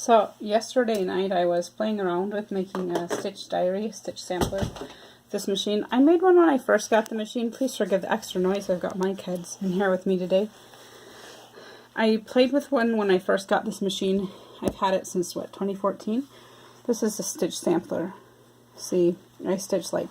So yesterday night I was playing around with making a stitch diary, a stitch sampler. This machine, I made one when I first got the machine. Please forgive the extra noise. I've got my kids in here with me today. I played with one when I first got this machine. I've had it since, what, 2014? This is a stitch sampler. See, I stitch like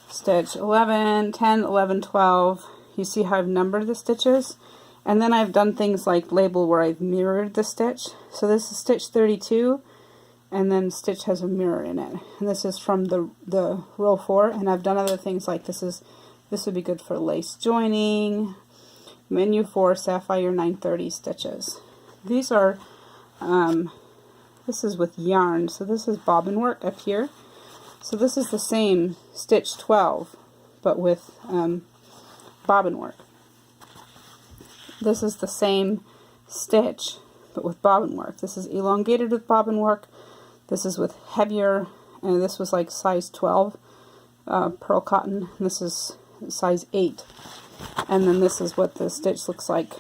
stitch 11, 10, 11, 12. You see how I've numbered the stitches? And then I've done things like label where I've mirrored the stitch. So this is stitch 32, and then stitch has a mirror in it. And this is from the row 4, and I've done other things like this would be good for lace joining, menu 4 Sapphire 930 stitches. These are, this is with yarn, so this is bobbin work up here. So this is the same stitch 12, but with bobbin work. This is the same stitch, but with bobbin work. This is elongated with bobbin work. This is with heavier, and this was like size 12 pearl cotton. This is size 8. And then this is what the stitch looks like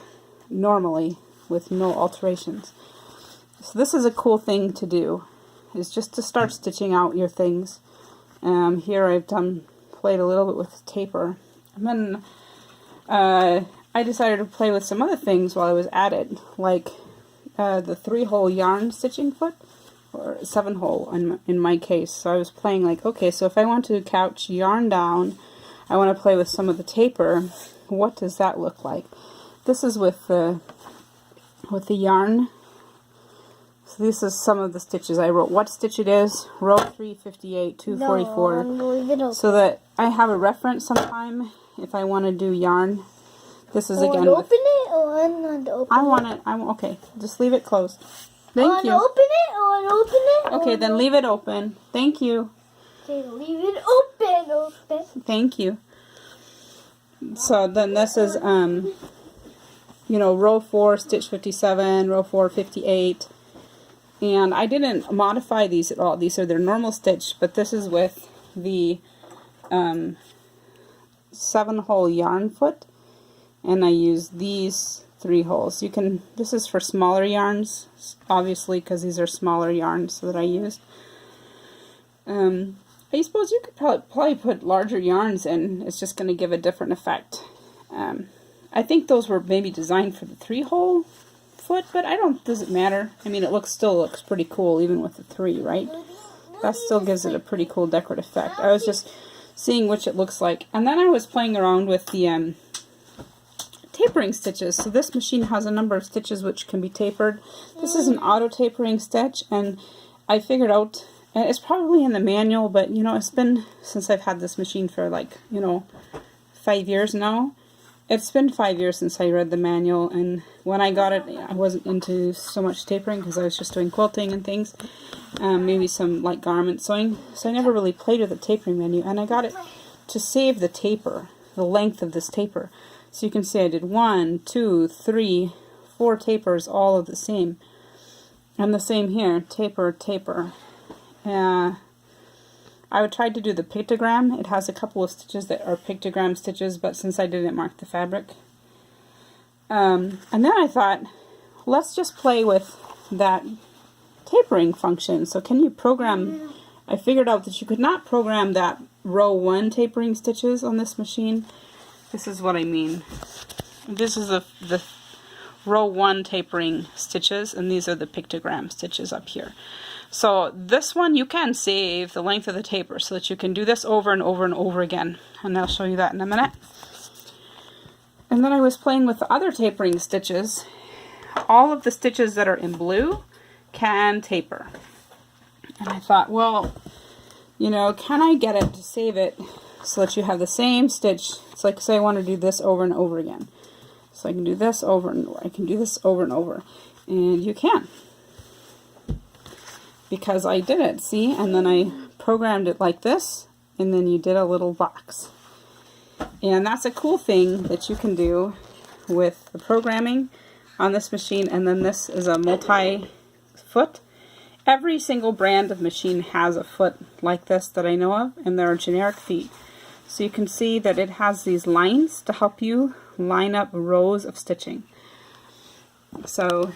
normally with no alterations. So this is a cool thing to do, is just to start stitching out your things. Here I've played a little bit with taper. And then I decided to play with some other things while I was at it, like the 3-hole yarn stitching foot, or 7-hole in my case. So I was playing like, okay, so if I want to couch yarn down, I want to play with some of the taper. What does that look like? This is with the yarn. So this is some of the stitches. I wrote what stitch it is, row 358, 244, no, so that I have a reference sometime if I want to do yarn. This is again. Open it or not open I want it. Okay. Just leave it closed. Thank you. Open it or open it. Okay, then leave it open. Thank you. Okay, leave it open. Thank you. So then this is row 4 stitch 57, row 4 58, and I didn't modify these at all. These are their normal stitch, but this is with the 7-hole yarn foot. And I use these 3 holes. This is for smaller yarns, obviously, because these are smaller yarns that I used. I suppose you could probably put larger yarns in. It's just going to give a different effect. I think those were maybe designed for the 3-hole foot, but does it matter? I mean, still looks pretty cool even with the 3, right? That still gives it a pretty cool decorative effect. I was just seeing which it looks like. And then I was playing around with the tapering stitches. So this machine has a number of stitches which can be tapered. This is an auto tapering stitch, and I figured out, and it's probably in the manual, but it's been since I've had this machine for 5 years now. It's been 5 years since I read the manual, and when I got it I wasn't into so much tapering because I was just doing quilting and things, maybe some light garment sewing, so I never really played with the tapering menu, and I got it to save the taper, the length of this taper. So you can see I did 1, 2, 3, 4 tapers, all of the same. And the same here, taper, taper. I would try to do the pictogram. It has a couple of stitches that are pictogram stitches, but since I didn't mark the fabric. And then I thought, let's just play with that tapering function. So can you program, I figured out that you could not program that row 1 tapering stitches on this machine. This is what I mean. This is the row 1 tapering stitches, and these are the pictogram stitches up here. So this one you can save the length of the taper so that you can do this over and over and over again. And I'll show you that in a minute. And then I was playing with the other tapering stitches. All of the stitches that are in blue can taper. And I thought, well, can I get it to save it so that you have the same stitch? It's like, say I want to do this over and over again. So I can do this over and over. I can do this over and over. And you can. Because I did it, see? And then I programmed it like this. And then you did a little box. And that's a cool thing that you can do with the programming on this machine. And then this is a multi-foot. Every single brand of machine has a foot like this that I know of. And there are generic feet. So you can see that it has these lines to help you line up rows of stitching. So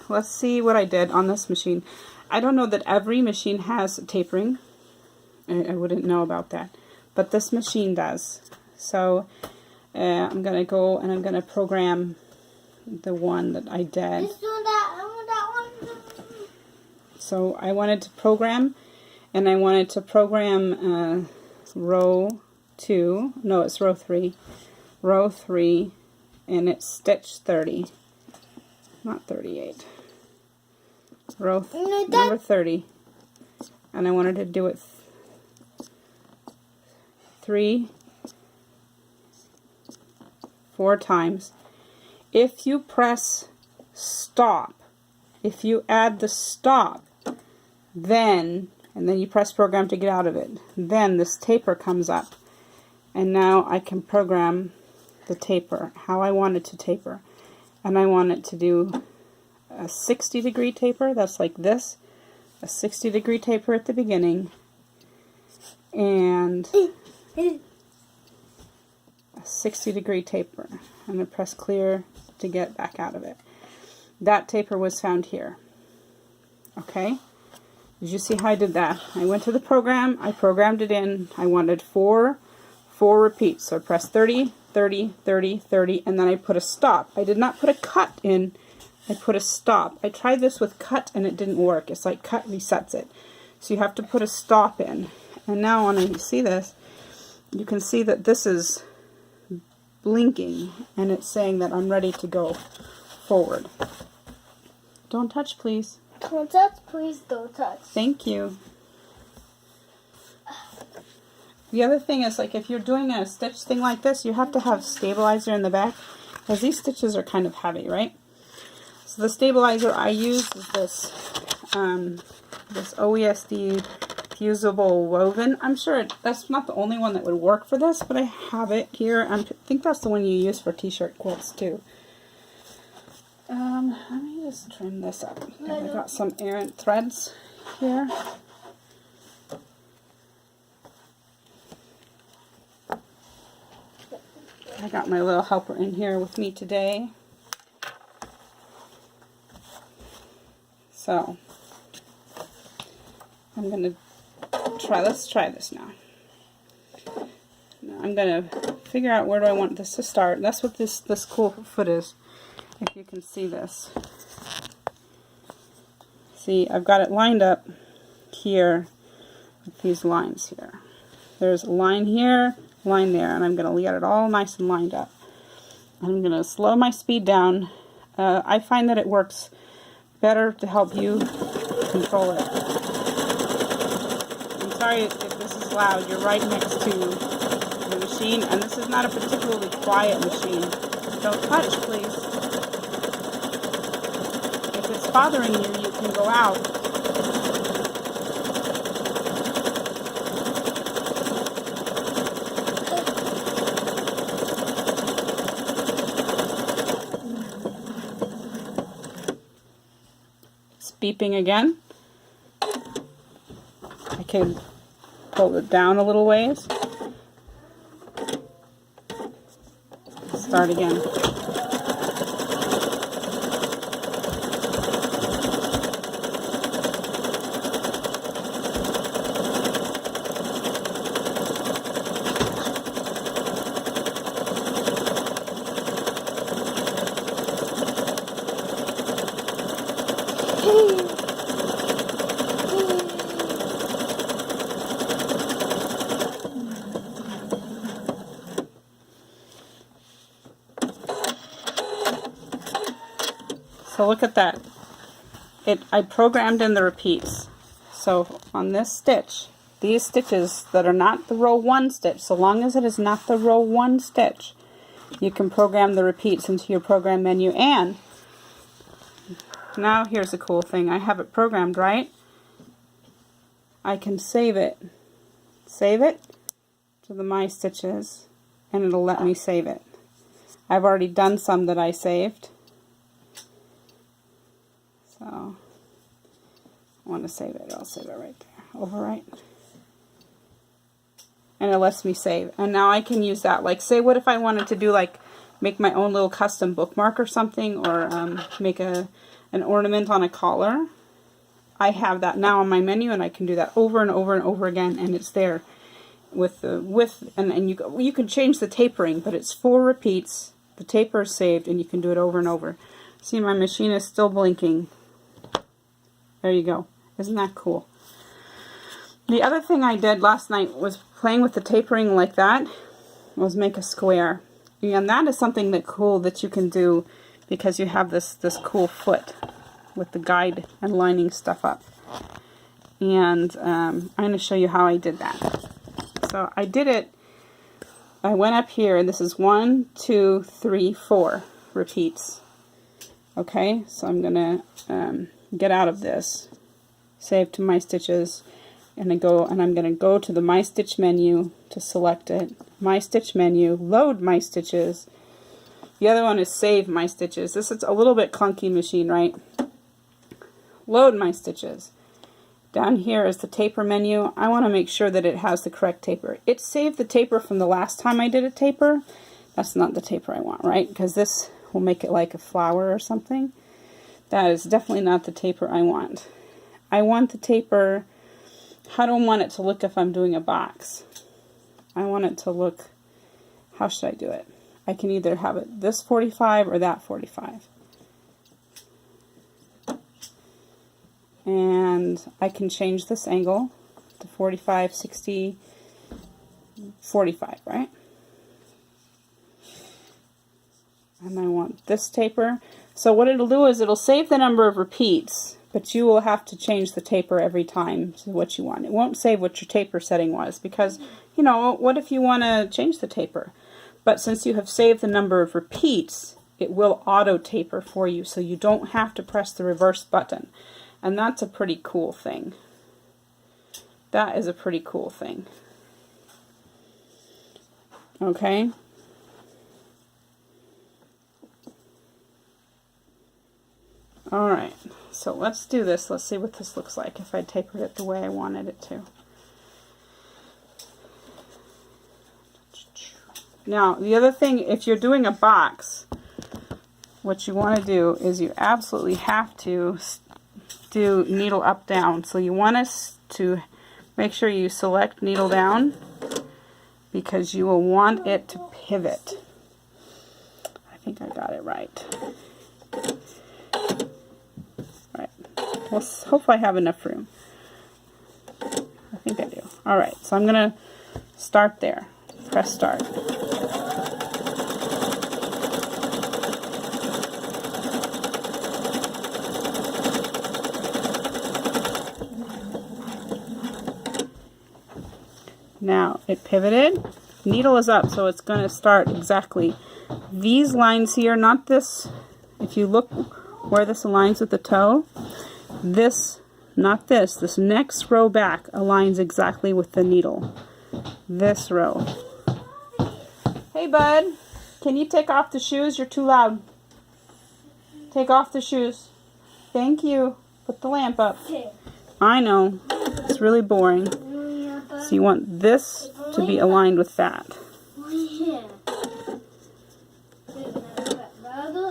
let's see what I did on this machine. I don't know that every machine has tapering. I wouldn't know about that. But this machine does. So I'm going to go and I'm going to program the one that I did. Let's do that. I want that one. So I wanted to program, and I wanted to program row 2. No, it's row 3. Row 3, and it's stitch 30. Not 38. Row number 30. And I wanted to do it 4 times. If you press stop, if you add the stop, then, and then you press program to get out of it, then this taper comes up. And now I can program the taper, how I want it to taper. And I want it to do a 60-degree taper, that's like this, a 60-degree taper at the beginning, and a 60-degree taper. I'm going to press clear to get back out of it. That taper was found here. Okay? Did you see how I did that? I went to the program, I programmed it in, I wanted 4 repeats. So I pressed 30, 30, 30, 30, and then I put a stop. I did not put a cut in, I put a stop. I tried this with cut and it didn't work. It's like cut resets it. So you have to put a stop in. And now when you see this, you can see that this is blinking and it's saying that I'm ready to go forward. Don't touch, please. Don't touch, please don't touch. Thank you. The other thing is, like, if you're doing a stitch thing like this, you have to have stabilizer in the back, because these stitches are kind of heavy, right? So the stabilizer I use is this this OESD fusible woven. I'm sure that's not the only one that would work for this, but I have it here. I think that's the one you use for t-shirt quilts too. Let me just trim this up. I got some errant threads here. I got my little helper in here with me today. So I'm gonna let's try this now. Now I'm gonna figure out where do I want this to start. That's what this cool foot is. If you can see this. See, I've got it lined up here with these lines here. There's a line here, line there, and I'm going to get it all nice and lined up. I'm going to slow my speed down. I find that it works better to help you control it. I'm sorry if this is loud. You're right next to the machine, and this is not a particularly quiet machine. Don't touch, please. If it's bothering you, you can go out. It's beeping again. I can pull it down a little ways. Start again. So look at that. I programmed in the repeats. So on this stitch, these stitches that are not the row 1 stitch, so long as it is not the row 1 stitch, you can program the repeats into your program menu. And now here's a cool thing. I have it programmed, right? I can save it. Save it to the My Stitches, and it'll let me save it. I've already done some that I saved. So I want to save it. I'll save it right there. Overwrite. And it lets me save. And now I can use that. Like, say, what if I wanted to do like make my own little custom bookmark or something, or make an ornament on a collar, I have that now on my menu, and I can do that over and over and over again, and it's there with the and you can change the tapering, but it's 4 repeats. The taper is saved, and you can do it over and over. See, my machine is still blinking. There you go. Isn't that cool? The other thing I did last night was playing with the tapering like that, was make a square. And that is something cool that you can do because you have this cool foot with the guide and lining stuff up. And I'm going to show you how I did that. So I did it, I went up here, and this is 1, 2, 3, 4 repeats. Okay, so I'm going to get out of this, save to My Stitches, and I'm going to go to the My Stitch menu to select it. My Stitch menu, load My Stitches. The other one is save My Stitches. This is a little bit clunky machine, right? Load My Stitches. Down here is the taper menu. I want to make sure that it has the correct taper. It saved the taper from the last time I did a taper. That's not the taper I want, right? Because this will make it like a flower or something. That is definitely not the taper I want. I want the taper, how do I want it to look if I'm doing a box? I want it to look, how should I do it? I can either have it this 45 or that 45. And I can change this angle to 45, 60, 45, right? And I want this taper. So what it'll do is it'll save the number of repeats, but you will have to change the taper every time to what you want. It won't save what your taper setting was because, you know, what if you want to change the taper? But since you have saved the number of repeats, it will auto taper for you, so you don't have to press the reverse button. And that's a pretty cool thing. That is a pretty cool thing. Okay. Alright, so let's do this. Let's see what this looks like if I tapered it the way I wanted it to. Now, the other thing, if you're doing a box, what you want to do is you absolutely have to do needle up down. So you want us to make sure you select needle down because you will want it to pivot. I think I got it right. Alright, well, hopefully I have enough room. I think I do. Alright, so I'm going to start there. Press start. Now it pivoted, needle is up, so it's going to start exactly these lines here, not this. If you look where this aligns with the toe, this, not this, this next row back aligns exactly with the needle. This row. Hey bud, can you take off the shoes? You're too loud. Take off the shoes. Thank you. Put the lamp up. I know, it's really boring. So you want this to be aligned with that.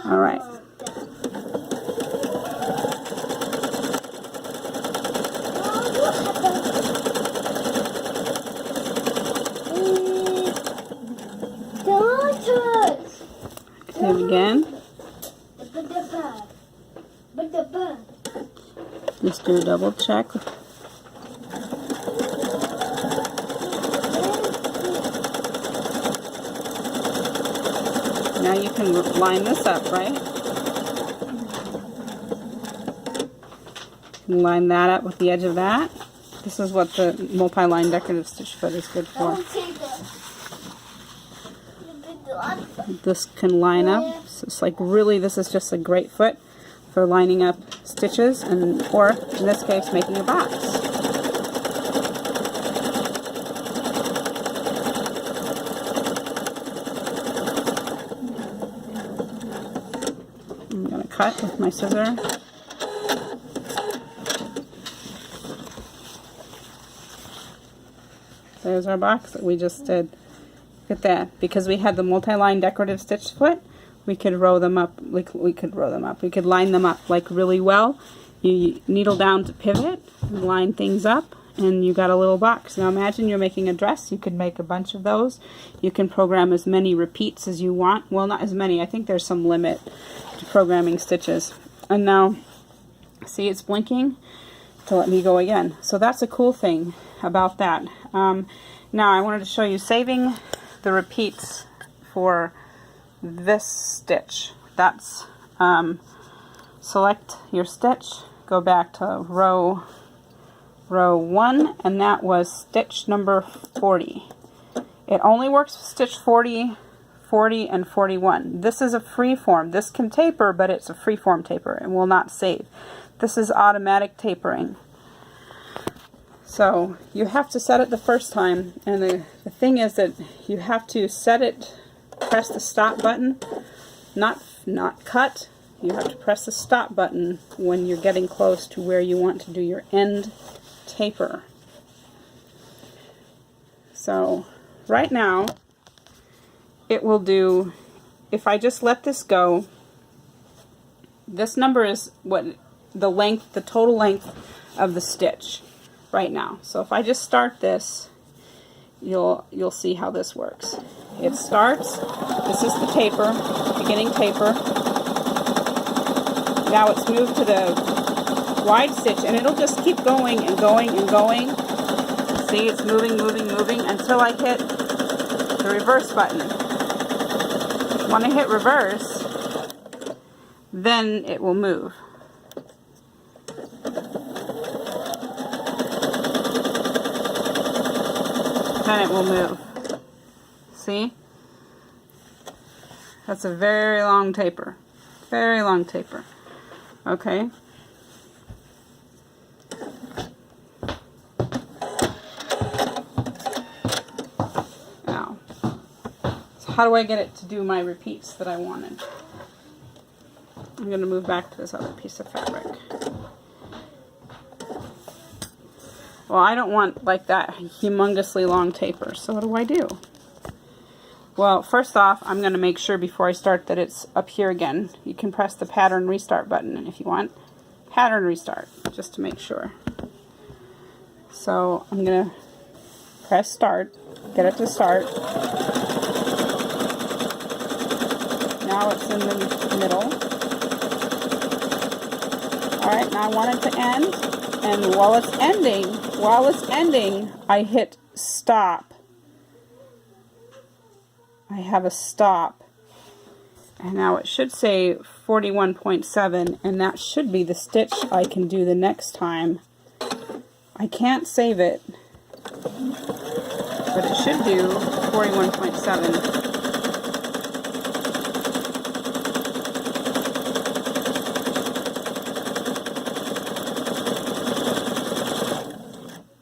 Alright. Do it again. Just do a double check. Now you can line this up, right? Line that up with the edge of that. This is what the multi-line decorative stitch foot is good for. This can line up. So it's like really, this is just a great foot for lining up stitches, and or in this case, making a box. I'm going to cut with my scissor. There's our box that we just did. Look at that. Because we had the multi-line decorative stitch foot, we could row them up. We could line them up like really well. You needle down to pivot and line things up, and you got a little box. Now imagine you're making a dress. You could make a bunch of those. You can program as many repeats as you want. Well, not as many. I think there's some limit to programming stitches. And now, see, it's blinking to let me go again. So that's a cool thing about that. Now I wanted to show you saving the repeats for this stitch. That's select your stitch, go back to row 1, and that was stitch number 40. It only works with stitch 40, 40, and 41. This is a free form. This can taper, but it's a free form taper and will not save. This is automatic tapering. So you have to set it the first time, and the thing is that you have to set it, press the stop button, not cut. You have to press the stop button when you're getting close to where you want to do your end taper. So right now it will do, if I just let this go, this number is what the length, the total length of the stitch right now. So if I just start this, you'll see how this works. It starts, this is the taper, beginning taper. Now it's moved to the wide stitch, and it'll just keep going and going and going. See, it's moving, moving, moving until I hit the reverse button. When I hit reverse, then it will move. Then it will move. See? That's a very long taper. Very long taper. Okay. Now, so how do I get it to do my repeats that I wanted? I'm going to move back to this other piece of fabric. Well, I don't want like that humongously long taper, so what do I do? Well, first off, I'm going to make sure before I start that it's up here again. You can press the pattern restart button if you want. Pattern restart, just to make sure. So I'm going to press start, get it to start. Now it's in the middle. Alright, now I want it to end. And while it's ending, I hit stop. I have a stop, and now it should say 41.7, and that should be the stitch I can do the next time. I can't save it, but it should do 41.7.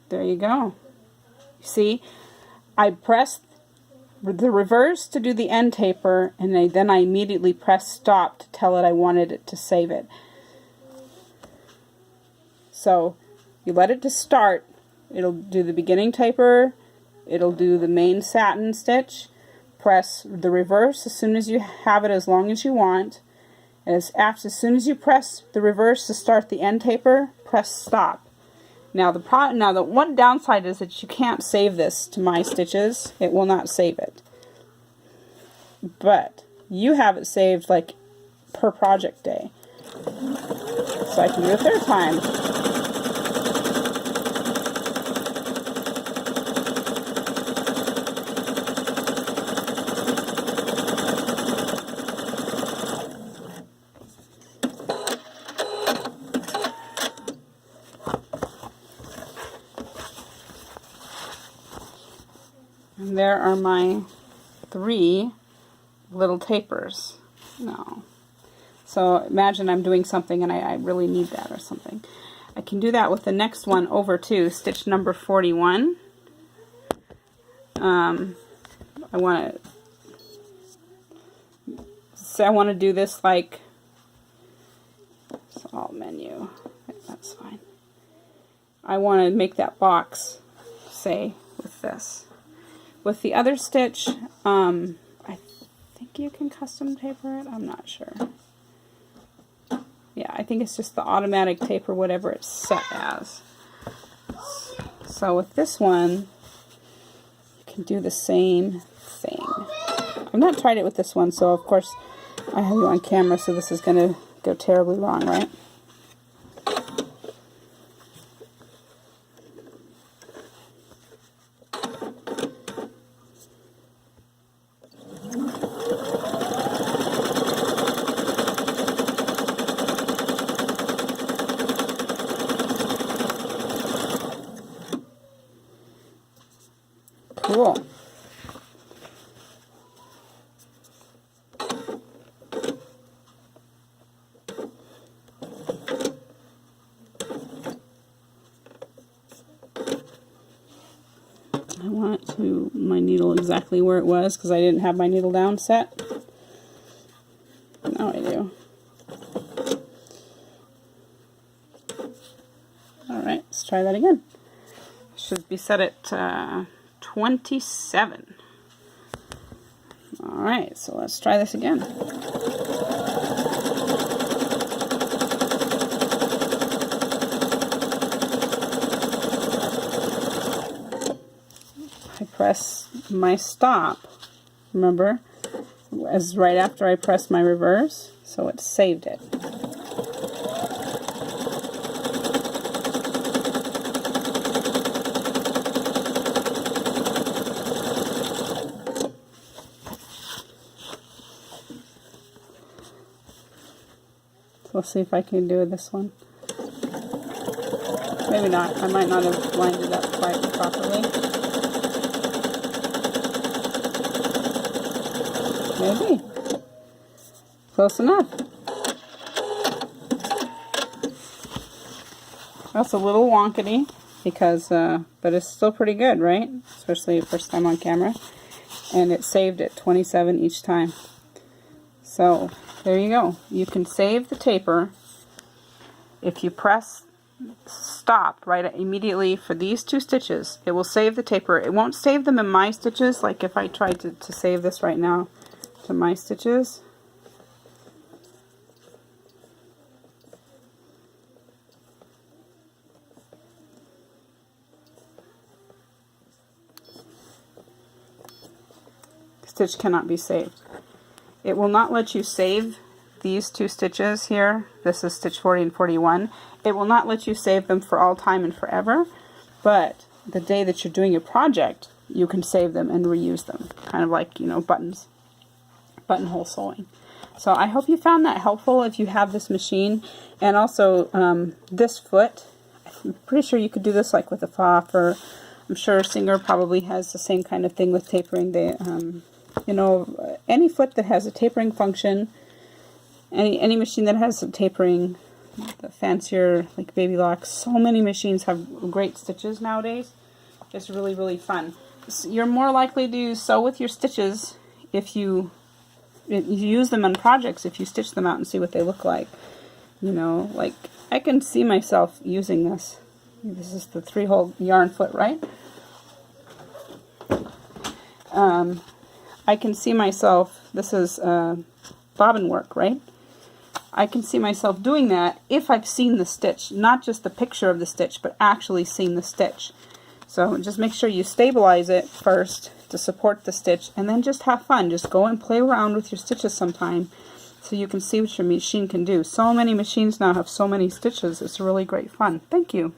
There you go. See, I pressed the reverse to do the end taper, and then I immediately pressed stop to tell it I wanted it to save it. So you let it to start, it'll do the beginning taper, it'll do the main satin stitch, press the reverse as soon as you have it as long as you want, and as soon as you press the reverse to start the end taper, press stop. Now the one downside is that you can't save this to My Stitches. It will not save it. But you have it saved like per project day. So I can do it a third time. And there are my 3 little tapers. No. So imagine I'm doing something and I really need that or something. I can do that with the next one over too, stitch number 41. I want to do this like, it's all menu. That's fine. I want to make that box, say, with this. With the other stitch, I think you can custom taper it. I'm not sure. Yeah, I think it's just the automatic taper, whatever it's set as. So with this one, you can do the same thing. I've not tried it with this one, so of course I have you on camera, so this is going to go terribly wrong, right? Cool. I want to my needle exactly where it was because I didn't have my needle down set. Now I do. Alright, let's try that again. Should be set at 27. Alright, so let's try this again. I press my stop, remember, as right after I press my reverse, so it saved it. So let's see if I can do this one. Maybe not. I might not have lined it up quite properly. Maybe. Close enough. That's a little wonkety because, but it's still pretty good, right? Especially the first time on camera. And it saved it 27 each time. So there you go. You can save the taper if you press stop right immediately for these two stitches. It will save the taper. It won't save them in my stitches, like if I tried to save this right now to my stitches. The stitch cannot be saved. It will not let you save these two stitches here. This is stitch 40 and 41. It will not let you save them for all time and forever, but the day that you're doing your project, you can save them and reuse them. Kind of like, you know, buttons, buttonhole sewing. So I hope you found that helpful if you have this machine. And also this foot, I'm pretty sure you could do this like with a FOF, or I'm sure Singer probably has the same kind of thing with tapering. They, you know, any foot that has a tapering function, any machine that has some tapering, the fancier like Baby Lock, so many machines have great stitches nowadays. It's really, really fun. So you're more likely to sew with your stitches if you use them on projects, if you stitch them out and see what they look like. You know, like I can see myself using this. This is the 3-hole yarn foot, right? I can see myself, this is bobbin work, right? I can see myself doing that if I've seen the stitch, not just the picture of the stitch, but actually seen the stitch. So just make sure you stabilize it first to support the stitch, and then just have fun. Just go and play around with your stitches sometime so you can see what your machine can do. So many machines now have so many stitches. It's really great fun. Thank you.